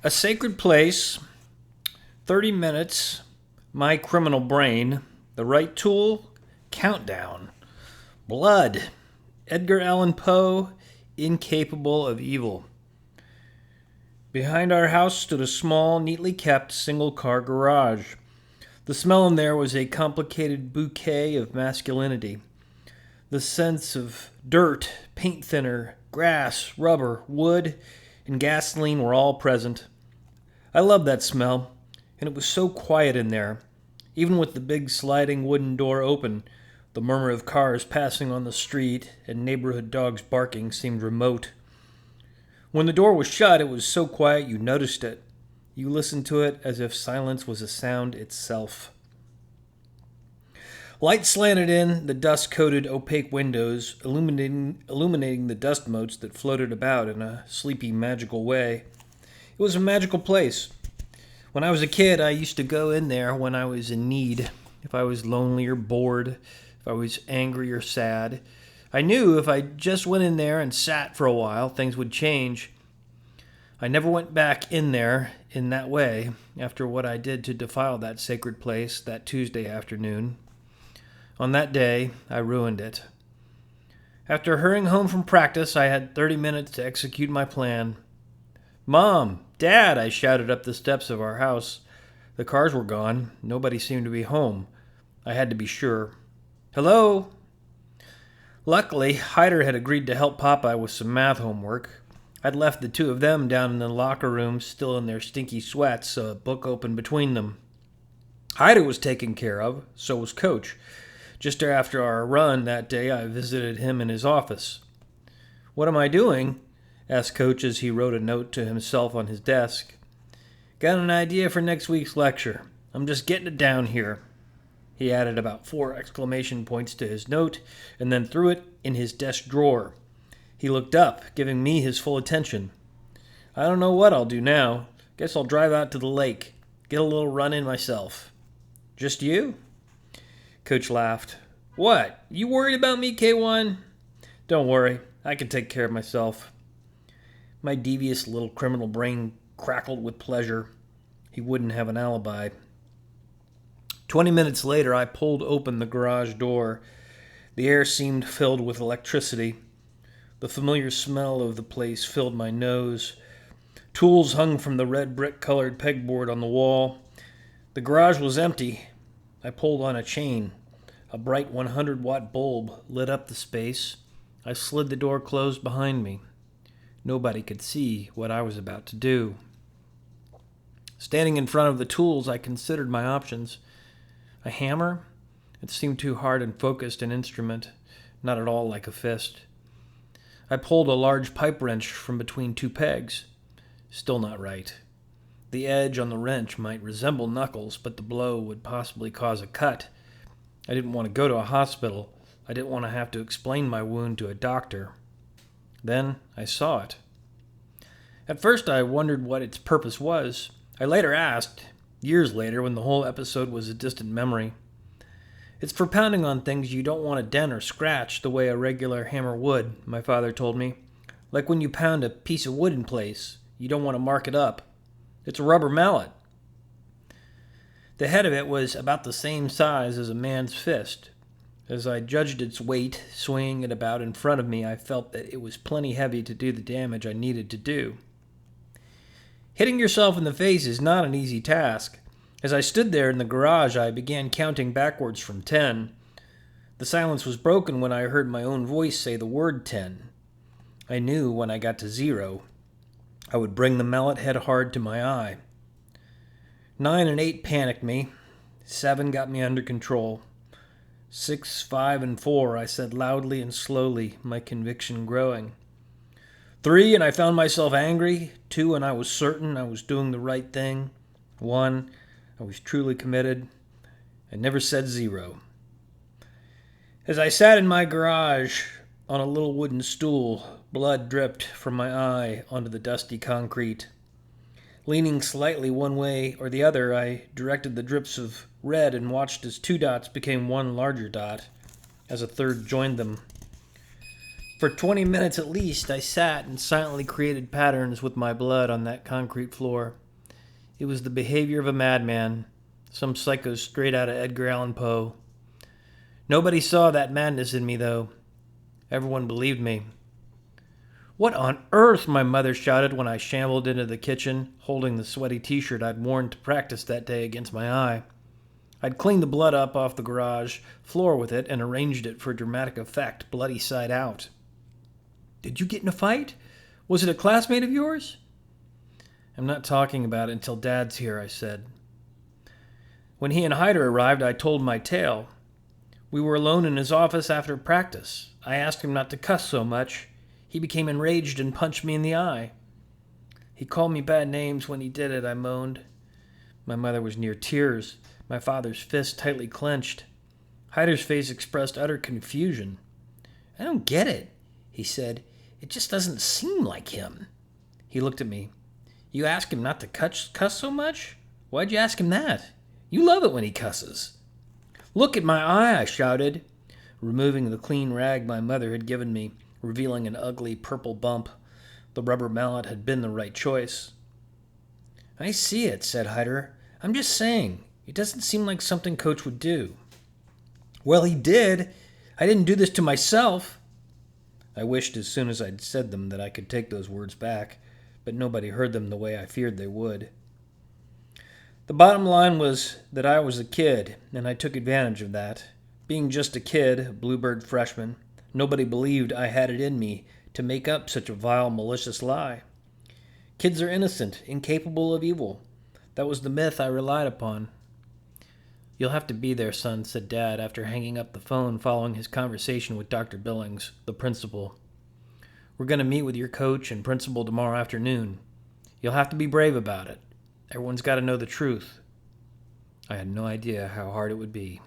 A sacred place, 30 minutes, my criminal brain, the right tool, countdown, blood, Edgar Allan Poe, incapable of evil. Behind our house stood a small, neatly kept single-car garage. The smell in there was a complicated bouquet of masculinity. The sense of dirt, paint thinner, grass, rubber, wood, and gasoline were all present. I loved that smell, and it was so quiet in there. Even with the big sliding wooden door open, the murmur of cars passing on the street and neighborhood dogs barking seemed remote. When the door was shut, it was so quiet you noticed it. You listened to it as if silence was a sound itself. Light slanted in the dust-coated opaque windows, illuminating the dust motes that floated about in a sleepy, magical way. It was a magical place. When I was a kid, I used to go in there when I was in need. If I was lonely or bored, if I was angry or sad. I knew if I just went in there and sat for a while, things would change. I never went back in there in that way after what I did to defile that sacred place that Tuesday afternoon. On that day, I ruined it. After hurrying home from practice, I had 30 minutes to execute my plan. "Mom! Dad!" I shouted up the steps of our house. The cars were gone. Nobody seemed to be home. I had to be sure. "Hello?" Luckily, Hyder had agreed to help Popeye with some math homework. I'd left the two of them down in the locker room, still in their stinky sweats, so a book open between them. Hyder was taken care of, so was Coach. Just after our run that day, I visited him in his office. "What am I doing?" asked Coach as he wrote a note to himself on his desk. "Got an idea for next week's lecture. I'm just getting it down here." He added about 4 exclamation points to his note and then threw it in his desk drawer. He looked up, giving me his full attention. "I don't know what I'll do now. Guess I'll drive out to the lake. Get a little run in myself." "Just you?" Coach laughed. "What? You worried about me, K1? Don't worry. I can take care of myself." My devious little criminal brain crackled with pleasure. He wouldn't have an alibi. 20 minutes later, I pulled open the garage door. The air seemed filled with electricity. The familiar smell of the place filled my nose. Tools hung from the red brick-colored pegboard on the wall. The garage was empty. I pulled on a chain. A bright 100-watt bulb lit up the space. I slid the door closed behind me. Nobody could see what I was about to do. Standing in front of the tools, I considered my options. A hammer? It seemed too hard and focused an instrument, not at all like a fist. I pulled a large pipe wrench from between 2 pegs. Still not right. The edge on the wrench might resemble knuckles, but the blow would possibly cause a cut. I didn't want to go to a hospital. I didn't want to have to explain my wound to a doctor. Then I saw it. At first I wondered what its purpose was. I later asked, years later when the whole episode was a distant memory. "It's for pounding on things you don't want to dent or scratch the way a regular hammer would," my father told me. "Like when you pound a piece of wood in place, you don't want to mark it up. It's a rubber mallet." The head of it was about the same size as a man's fist. As I judged its weight, swinging it about in front of me, I felt that it was plenty heavy to do the damage I needed to do. Hitting yourself in the face is not an easy task. As I stood there in the garage, I began counting backwards from 10. The silence was broken when I heard my own voice say the word 10. I knew when I got to 0, I would bring the mallet head hard to my eye. 9 and 8 panicked me. 7 got me under control. 6, 5, and 4, I said loudly and slowly, my conviction growing. 3, and I found myself angry. 2, and I was certain I was doing the right thing. 1, I was truly committed. I never said 0. As I sat in my garage on a little wooden stool, blood dripped from my eye onto the dusty concrete. Leaning slightly one way or the other, I directed the drips of red and watched as 2 dots became one larger dot, as a third joined them. For 20 minutes at least, I sat and silently created patterns with my blood on that concrete floor. It was the behavior of a madman, some psycho straight out of Edgar Allan Poe. Nobody saw that madness in me, though. Everyone believed me. "What on earth?" my mother shouted when I shambled into the kitchen, holding the sweaty t-shirt I'd worn to practice that day against my eye. I'd cleaned the blood up off the garage floor with it and arranged it for dramatic effect, bloody side out. "Did you get in a fight? Was it a classmate of yours?" "I'm not talking about it until Dad's here," I said. When he and Hyder arrived, I told my tale. We were alone in his office after practice. I asked him not to cuss so much. He became enraged and punched me in the eye. "He called me bad names when he did it," I moaned. My mother was near tears, my father's fist tightly clenched. Hyder's face expressed utter confusion. "I don't get it," he said. "It just doesn't seem like him." He looked at me. "You ask him not to cuss so much? Why'd you ask him that? You love it when he cusses." "Look at my eye," I shouted, removing the clean rag my mother had given me, revealing an ugly purple bump. The rubber mallet had been the right choice. "I see it," said Hyder. "I'm just saying, it doesn't seem like something Coach would do." "Well, he did. I didn't do this to myself." I wished as soon as I'd said them that I could take those words back, but nobody heard them the way I feared they would. The bottom line was that I was a kid, and I took advantage of that. Being just a kid, a bluebird freshman, nobody believed I had it in me to make up such a vile, malicious lie. Kids are innocent, incapable of evil. That was the myth I relied upon. "You'll have to be there, son," said Dad after hanging up the phone following his conversation with Dr. Billings, the principal. "We're going to meet with your coach and principal tomorrow afternoon. You'll have to be brave about it. Everyone's got to know the truth." I had no idea how hard it would be.